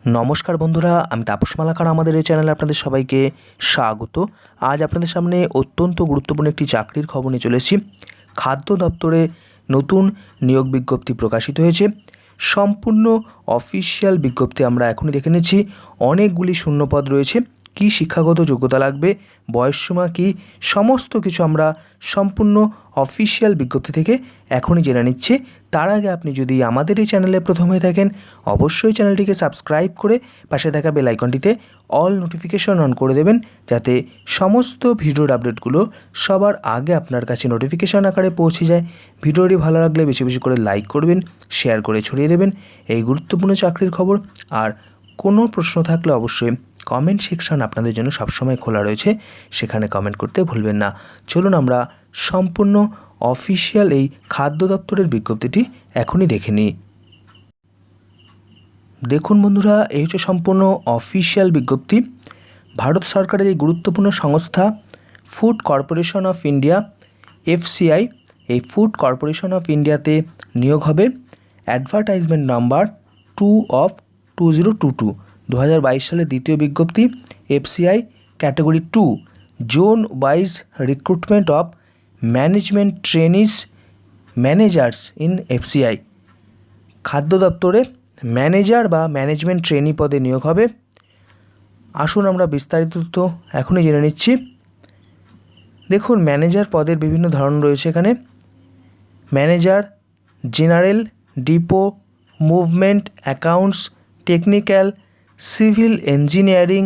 নমস্কার বন্ধুরা, আমি তাপস মালাকার। আমাদের এই চ্যানেলে আপনাদের সবাইকে স্বাগত। আজ আপনাদের সামনে অত্যন্ত গুরুত্বপূর্ণ একটি চাকরির খবর নিয়ে চলেছি। খাদ্য দপ্তরে নতুন নিয়োগ বিজ্ঞপ্তি প্রকাশিত হয়েছে। সম্পূর্ণ অফিসিয়াল বিজ্ঞপ্তি আমরা এখনই দেখে নিচ্ছি। অনেকগুলি শূন্যপদ রয়েছে। কি শিক্ষাগত যোগ্যতা লাগবে, বয়সসীমা কী, সমস্ত কিছু আমরা সম্পূর্ণ অফিসিয়াল বিজ্ঞপ্তি থেকে এখনই জেনে নিচ্ছি। তার আগে আপনি যদি আমাদের এই চ্যানেলে প্রথম হয়ে থাকেন, অবশ্যই চ্যানেলটিকে সাবস্ক্রাইব করে পাশে থাকা বেল আইকনটিতে অল নোটিফিকেশন অন করে দেবেন, যাতে সমস্ত ভিডিওর আপডেটগুলো সবার আগে আপনার কাছে নোটিফিকেশন আকারে পৌঁছে যায়। ভিডিওটি ভালো লাগলে বেশি বেশি করে লাইক করবেন, শেয়ার করে ছড়িয়ে দেবেন এই গুরুত্বপূর্ণ চাকরির খবর। আর কোনো প্রশ্ন থাকলে অবশ্যই কমেন্ট সেকশন আপনাদের জন্য সবসময় খোলা রয়েছে, সেখানে কমেন্ট করতে ভুলবেন না। চলুন আমরা সম্পূর্ণ অফিসিয়াল এই খাদ্য দপ্তরের বিজ্ঞপ্তিটি এখনই দেখে নিই। দেখুন বন্ধুরা, এই হচ্ছে সম্পূর্ণ অফিসিয়াল বিজ্ঞপ্তি। ভারত সরকারের এই গুরুত্বপূর্ণ সংস্থা food corporation of India FCI, এই ফুড কর্পোরেশন অফ ইন্ডিয়াতে নিয়োগ হবে। অ্যাডভার্টাইজমেন্ট নাম্বার 2/2022, 2022 সালের দ্বিতীয় বিজ্ঞপ্তি। FCI category 2, zone wise recruitment of management trainees managers in FCI। খাদ্য দপ্তরে ম্যানেজার বা ম্যানেজমেন্ট ট্রেনি পদে নিয়োগ হবে। আসুন আমরা বিস্তারিত তো এখনই জেনে নিচ্ছি। দেখুন, ম্যানেজার পদের বিভিন্ন ধরন রয়েছে এখানে। Manager general, depot, movement, accounts, technical, civil engineering,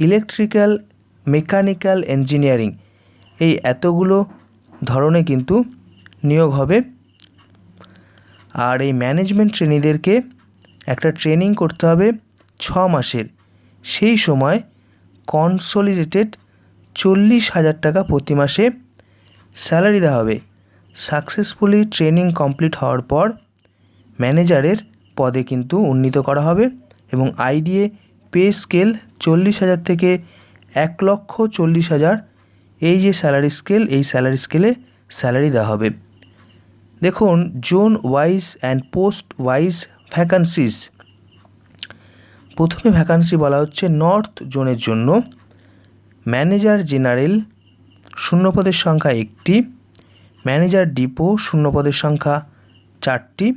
electrical, mechanical engineering, এই এতগুলো ধরনে কিন্তু নিয়োগ হবে। আর এই ম্যানেজমেন্ট ট্রেনিদেরকে একটা ট্রেনিং করতে হবে 6 মাসের। সেই সময় কনসোলিডেটেড 40,000 টাকা প্রতি মাসে স্যালারি দেওয়া হবে। সাকসেসফুলি ট্রেনিং কমপ্লিট হওয়ার পর ম্যানেজারের পদে কিন্তু উন্নীত করা হবে এবং IDA পে স্কেল 40,000 থেকে 1,40,000, এই যে স্যালারি স্কেল, এই স্যালারি স্কেলে স্যালারি দেওয়া হবে। দেখুন, zone wise and post wise vacancies. প্রথমে ভ্যাকান্সি বলা হচ্ছে নর্থ জোনের জন্য। ম্যানেজার জেনারেল শূন্যপদের সংখ্যা 1টি, ম্যানেজার ডিপো শূন্যপদের সংখ্যা 4টি,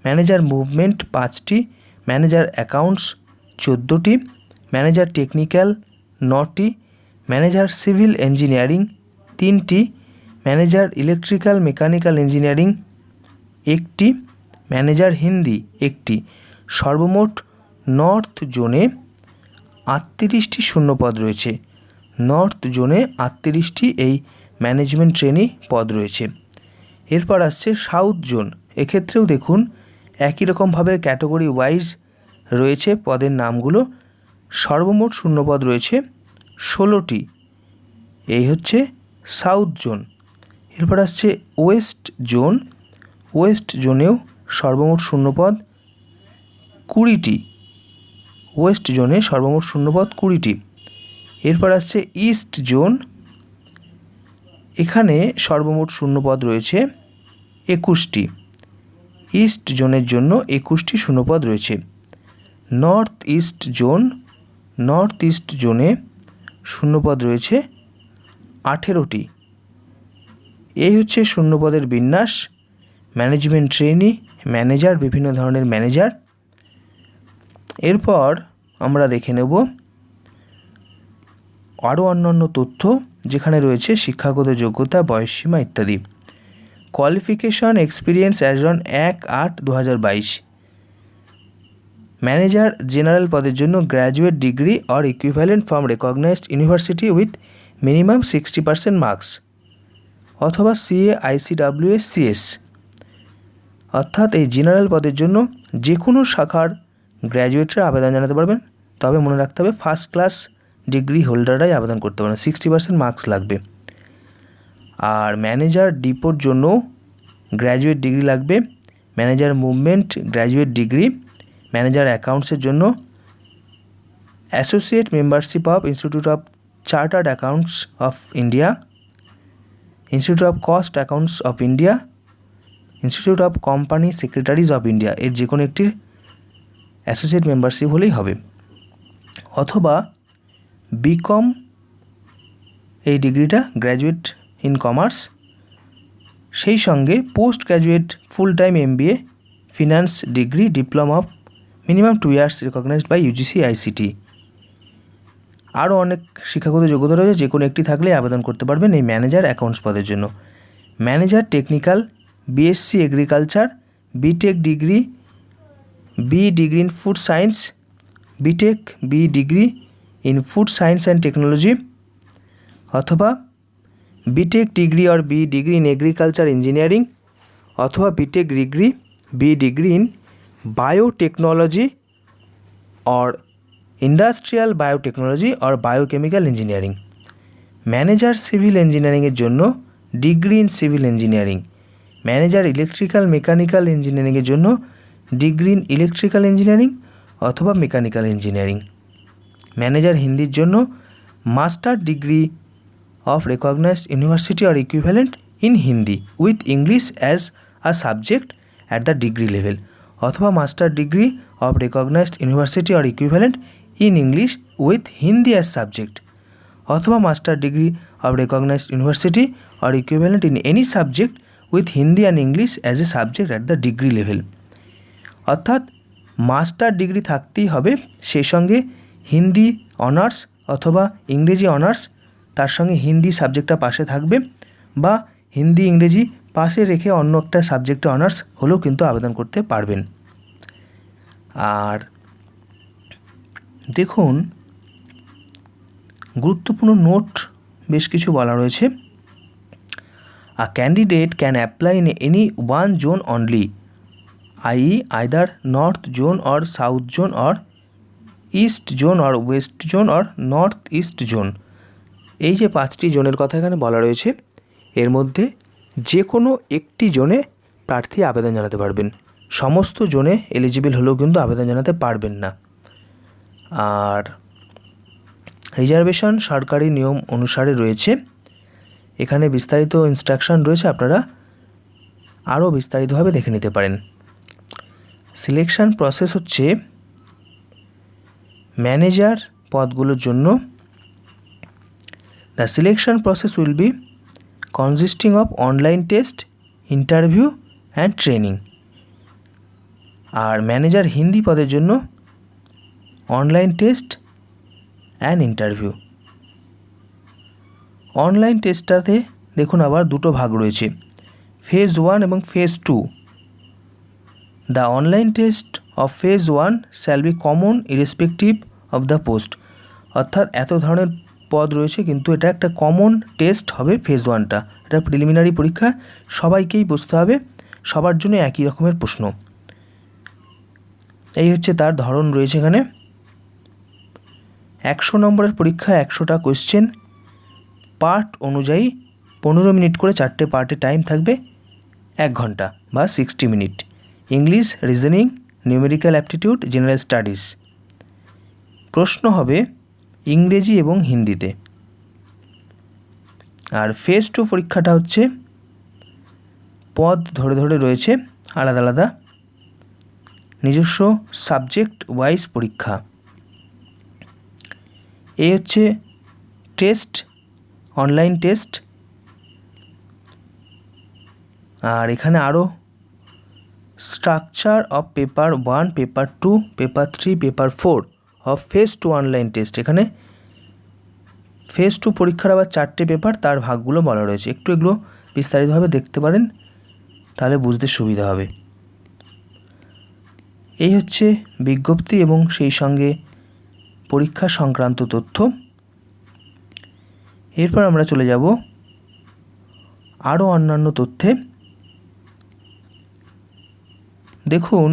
ম্যানেজার মুভমেন্ট 5টি, ম্যানেজার অ্যাকাউন্টস 14টি, ম্যানেজার টেকনিক্যাল 9টি, ম্যানেজার সিভিল ইঞ্জিনিয়ারিং 3টি, ম্যানেজার ইলেকট্রিক্যাল মেকানিক্যাল ইঞ্জিনিয়ারিং 1টি, ম্যানেজার হিন্দি 1টি। সর্বমোট নর্থ জোনে 38টি শূন্যপদ রয়েছে। নর্থ জোনে 38টি এই ম্যানেজমেন্ট ট্রেনি পদ রয়েছে। এরপর আসছে সাউথ জোন। এক্ষেত্রেও দেখুন একই রকমভাবে ক্যাটাগরি ওয়াইজ রয়েছে পদের নামগুলো। সর্বমোট শূন্যপদ রয়েছে 16টি। এই হচ্ছে সাউথ জোন। এরপর আসছে ওয়েস্ট জোন। ওয়েস্ট জোনেও সর্বমোট শূন্যপদ 20টি। ওয়েস্ট জোনে সর্বমোট শূন্যপদ 20টি। এরপর আসছে ইস্ট জোন। এখানে সর্বমোট শূন্যপদ রয়েছে 21টি। ইস্ট জোনের জন্য 21টি শূন্যপদ রয়েছে। North east zone. North east জোনে শূন্যপদ রয়েছে 18টি। এই হচ্ছে শূন্যপদের বিন্যাস। ম্যানেজমেন্ট ট্রেনি, ম্যানেজার, বিভিন্ন ধরনের ম্যানেজার। এরপর আমরা দেখে নেব আরও অন্যান্য তথ্য, যেখানে রয়েছে শিক্ষাগত যোগ্যতা, বয়সসীমা ইত্যাদি। Qualification experience as on 1/8/2022। Manager general পদের জন্য graduate degree or equivalent from recognized university with minimum 60% marks অথবা CA ICWS CS। অর্থাৎ এই জেনারেল পদের জন্য যে কোনো শাখার গ্র্যাজুয়েটরা আবেদন জানাতে পারবেন, তবে মনে রাখতে হবে ফার্স্ট ক্লাস ডিগ্রি হোল্ডাররাই আবেদন করতে পারেন। 60% মার্কস লাগবে। আর ম্যানেজার ডিপোর জন্য গ্র্যাজুয়েট ডিগ্রি লাগবে। Manager movement graduate degree. Manager অ্যাকাউন্টসের জন্য associate membership of institute of chartered accounts of India, institute of cost accounts of India, institute of company secretaries of India, এর যে কোনো একটির অ্যাসোসিয়েট মেম্বারশিপ হলেই হবে, অথবা বিকম এই ডিগ্রিটা গ্র্যাজুয়েট ইন কমার্স, সেই সঙ্গে post graduate full time MBA finance degree diploma of minimum 2 years recognised by UGC ICT। আরও অনেক শিক্ষাগত যোগ্যতা রয়েছে, যে কোনো একটি থাকলে আবেদন করতে পারবেন এই ম্যানেজার অ্যাকাউন্টস পদের জন্য। Manager technical BSc agriculture, BTech degree B degree in food science, BTech B degree in food science and technology, অথবা BTech degree or B degree in agriculture engineering, অথবা BTech degree B degree in biotechnology or industrial biotechnology or biochemical engineering. Manager civil ইঞ্জিনিয়ারিংয়ের জন্য degree in civil engineering, manager electrical mechanical ইঞ্জিনিয়ারিংয়ের জন্য degree in electrical engineering অথবা mechanical engineering. Manager হিন্দির জন্য master degree of recognized university or equivalent in Hindi with English as a subject at the degree level, অথবা master degree of recognized university or equivalent in English with Hindi as subject, অথবা master degree of recognized university or equivalent in any subject with Hindi and English as a subject at the degree level। অর্থাৎ master degree থাকতেই হবে, সেই সঙ্গে Hindi honours অথবা ইংরেজি honours, তার সঙ্গে হিন্দি সাবজেক্টটা পাশে থাকবে, বা হিন্দি ইংরেজি পাশে রেখে অন্য একটা সাবজেক্টে অনার্স হলেও কিন্তু আবেদন করতে পারবেন। আর দেখুন, গুরুত্বপূর্ণ নোট বেশ কিছু বলা রয়েছে। আ candidate can apply in any one zone only, i.e. either north zone or south zone or east zone or West zone or north east zone. এই যে 5টি জোনের কথা এখানে বলা রয়েছে, এর মধ্যে যে কোনো একটি জোনে প্রার্থী আবেদন জানাতে পারবেন, সমস্ত জোনে এলিজিবল হলেও কিন্তু আবেদন জানাতে পারবেন না। আর রিজার্ভেশন সরকারি নিয়ম অনুসারে রয়েছে, এখানে বিস্তারিত ইনস্ট্রাকশন রয়েছে, আপনারা আরও বিস্তারিতভাবে দেখে নিতে পারেন। সিলেকশন প্রসেস হচ্ছে ম্যানেজার পদগুলোর জন্য the selection process will be consisting of online test, interview and training। আর ম্যানেজার হিন্দি পদের জন্য online test and interview. Online টেস্টটাতে দেখুন আবার দুটো ভাগ রয়েছে, ফেজ 1 এবং phase 2। The online test of phase 1 shall be common irrespective of the post. অর্থাৎ এত ধরনের পদ রয়েছে, কিন্তু এটা একটা কমন টেস্ট হবে ফেজ 1টা, এটা প্রিলিমিনারি পরীক্ষা, সবাইকেই বসতে হবে, সবার জন্য একই রকমের প্রশ্ন। এই হচ্ছে তার ধরন রয়েছে এখানে। 100 নম্বরের পরীক্ষা, 100টা কোয়েশ্চেন, পার্ট অনুযায়ী 15 মিনিট করে 4টে পার্টে টাইম থাকবে, 1 ঘন্টা বা 60 minute. English, reasoning, numerical aptitude, general studies. প্রশ্ন হবে ইংরেজি এবং হিন্দিতে। আর ফেজ 2 পরীক্ষাটা হচ্ছে পদ ধরে ধরে রয়েছে আলাদা আলাদা, নিজস্ব সাবজেক্ট ওয়াইজ পরীক্ষা। এই হচ্ছে টেস্ট, অনলাইন টেস্ট। আর এখানে আরও structure of paper 1, paper 2, paper 3, paper 4 of phase 2 online test. এখানে ফেজ 2 পরীক্ষার আবার 4টে পেপার, তার ভাগগুলো বলা রয়েছে, একটু এগুলো বিস্তারিতভাবে দেখতে পারেন, তাহলে বুঝতে সুবিধা হবে। এই হচ্ছে বিজ্ঞপ্তি এবং সেই সঙ্গে পরীক্ষা সংক্রান্ত তথ্য। এরপর আমরা চলে যাব আরও অন্যান্য তথ্যে। দেখুন,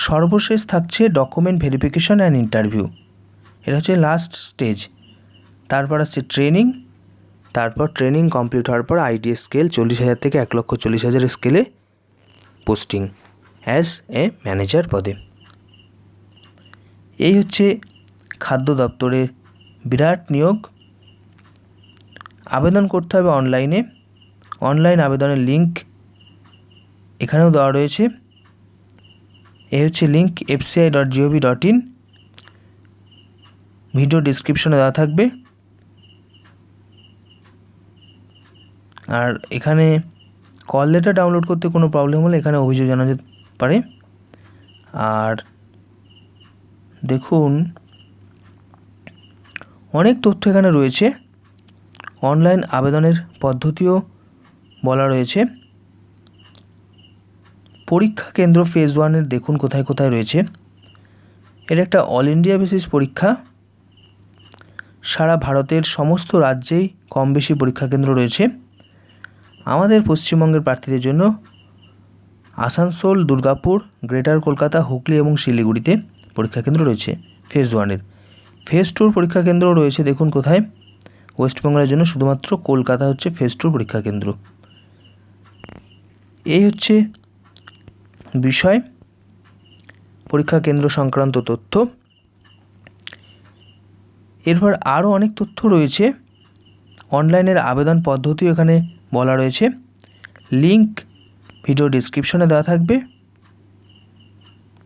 সর্বশেষ থাকছে ডকুমেন্ট ভেরিফিকেশন অ্যান্ড ইন্টারভিউ, এটা হচ্ছে লাস্ট স্টেজ। তারপর আসছে ট্রেনিং, তারপর ট্রেনিং কমপ্লিট হওয়ার পর IDS স্কেল 40,000 থেকে 1,40,000 স্কেলে পোস্টিং অ্যাজ এ ম্যানেজার পদে। এই হচ্ছে খাদ্য দপ্তরের বিরাট নিয়োগ। আবেদন করতে হবে অনলাইনে, অনলাইন আবেদনের লিঙ্ক এখানেও দেওয়া রয়েছে। এই হচ্ছে লিঙ্ক fci.gov.in, ভিডিও ডিসক্রিপশনে দেওয়া থাকবে। আর এখানে কল লেটার ডাউনলোড করতে কোনো প্রবলেম হলে এখানে অভিযোগ জানাতে পারে। আর দেখুন অনেক তথ্য এখানে রয়েছে। অনলাইন আবেদনের পদ্ধতিও বলা রয়েছে। পরীক্ষা কেন্দ্র ফেজ 1-এর দেখুন কোথায় কোথায় রয়েছে। এটা একটা অল ইন্ডিয়া বেসিস পরীক্ষা। সারা ভারতের সমস্ত রাজ্যেই কম বেশি পরীক্ষা কেন্দ্র রয়েছে। আমাদের পশ্চিমবঙ্গের প্রার্থীদের জন্য আসানসোল, দুর্গাপুর, গ্রেটার কলকাতা, হুগলি এবং শিলিগুড়িতে পরীক্ষা কেন্দ্র রয়েছে ফেজ 1-এর। ফেজ 2-র পরীক্ষা কেন্দ্র রয়েছে দেখুন কোথায়। ওয়েস্টবেঙ্গলের জন্য শুধুমাত্র কলকাতা হচ্ছে ফেজ 2-র পরীক্ষা কেন্দ্র। এই হচ্ছে বিষয় পরীক্ষা কেন্দ্র সংক্রান্ত তথ্য। এরপর আরও অনেক তথ্য রয়েছে। অনলাইনের আবেদন পদ্ধতিও এখানে বলা রয়েছে। লিঙ্ক ভিডিও ডিসক্রিপশনে দেওয়া থাকবে।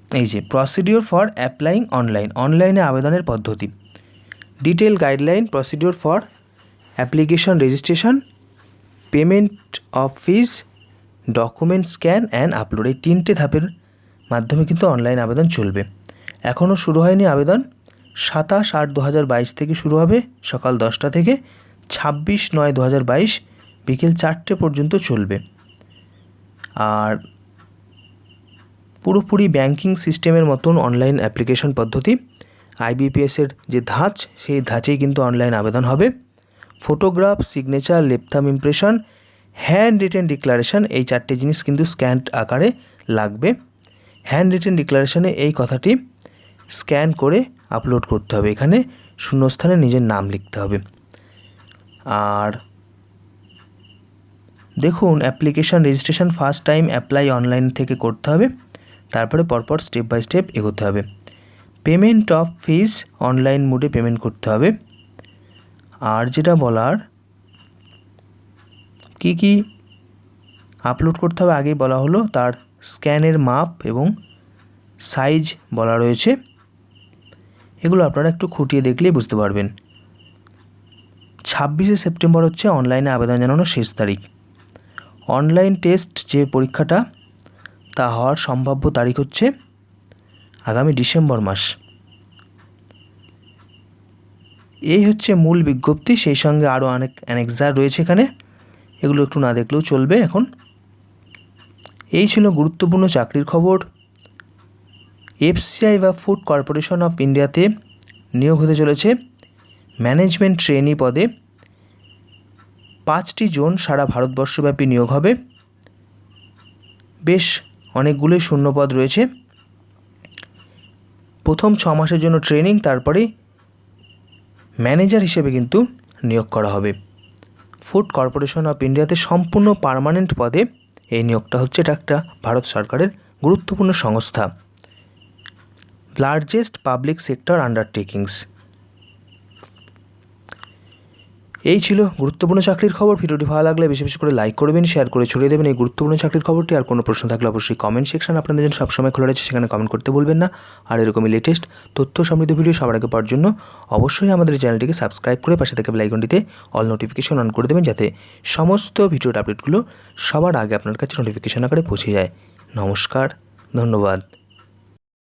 এই যে প্রসিডিওর ফর অ্যাপ্লাইং অনলাইন, অনলাইনে আবেদনের পদ্ধতি, detail guideline, procedure for application registration, payment of fees, document scan and upload, এই 3টে ধাপের মাধ্যমে কিন্তু অনলাইন আবেদন চলবে। এখনও শুরু হয়নি আবেদন। 27/8/2022 থেকে শুরু হবে সকাল 10টা থেকে, 26/9/2022 বিকেল 4টে পর্যন্ত চলবে। আর পুরোপুরি ব্যাংকিং সিস্টেমের মতন অনলাইন অ্যাপ্লিকেশন পদ্ধতি। IBPS-এর যে ধাঁচ, সেই ধাঁচেই কিন্তু অনলাইন আবেদন হবে। Photograph, signature, লেপথাম impression, hand written declaration, এই 4টে জিনিস কিন্তু স্ক্যান্ড আকারে লাগবে। হ্যান্ড রিটেন ডিক্লারেশনে এই কথাটি স্ক্যান করে আপলোড করতে হবে। এখানে শূন্যস্থানে নিজের নাম লিখতে হবে। আর দেখুন application registration first time apply online থেকে করতে হবে, তারপরে পরপর স্টেপ বাই স্টেপ এগোতে হবে। পেমেন্ট অফ ফিস অনলাইন মোডে পেমেন্ট করতে হবে। আর যেটা বলার, কি কি আপলোড করতে হবে আগেই বলা হলো, তার স্ক্যানের মাপ এবং সাইজ বলা রয়েছে। এগুলো আপনারা একটু খুঁটিয়ে দেখলেই বুঝতে পারবেন। 26শে সেপ্টেম্বর হচ্ছে অনলাইনে আবেদন জানানোর শেষ তারিখ। অনলাইন টেস্ট যে পরীক্ষাটা, তা হওয়ার সম্ভাব্য তারিখ হচ্ছে আগামী ডিসেম্বর মাস। এই হচ্ছে মূল বিজ্ঞপ্তি, সেই সঙ্গে আরও অনেক অ্যানেক্সার রয়েছে এখানে, এগুলো একটু না দেখলেও চলবে এখন। এই ছিল গুরুত্বপূর্ণ চাকরির খবর। FCI বা ফুড কর্পোরেশন অফ ইন্ডিয়াতে নিয়োগ হতে চলেছে ম্যানেজমেন্ট ট্রেনি পদে। 5টি জোন সারা ভারতবর্ষব্যাপী নিয়োগ হবে। বেশ অনেকগুলোই শূন্যপদ রয়েছে। প্রথম 6 মাসের জন্য ট্রেনিং, তারপরে ম্যানেজার হিসেবে কিন্তু নিয়োগ করা হবে। ফুড কর্পোরেশন অফ ইন্ডিয়াতে সম্পূর্ণ পার্মানেন্ট পদে এই নিয়োগটা হচ্ছে। এটা একটা ভারত সরকারের গুরুত্বপূর্ণ সংস্থা, লার্জেস্ট পাবলিক সেক্টর আন্ডারটেকিংস। এই ছিল গুরুত্বপূর্ণ চাকরির খবর। ভিডিওটি ভালো লাগলে বেশি বেশি করে লাইক করবেন, শেয়ার করে ছড়িয়ে দেবেন এই গুরুত্বপূর্ণ চাকরির খবরটি। আর কোনো প্রশ্ন থাকলে অবশ্যই কমেন্ট সেকশন আপনাদের জন্য সবসময় খোলা রয়েছে, সেখানে কমেন্ট করতে ভুলবেন না। আর এরকমই লেটেস্ট তথ্য সমৃদ্ধ ভিডিও সবার আগে পাওয়ার জন্য অবশ্যই আমাদের চ্যানেলটিকে সাবস্ক্রাইব করে পাশে থেকে বেল আইকনটিতে অল নোটিফিকেশন অন করে দেবেন, যাতে সমস্ত ভিডিওর আপডেটগুলো সবার আগে আপনার কাছে নোটিফিকেশন আকারে পৌঁছে যায়। নমস্কার, ধন্যবাদ।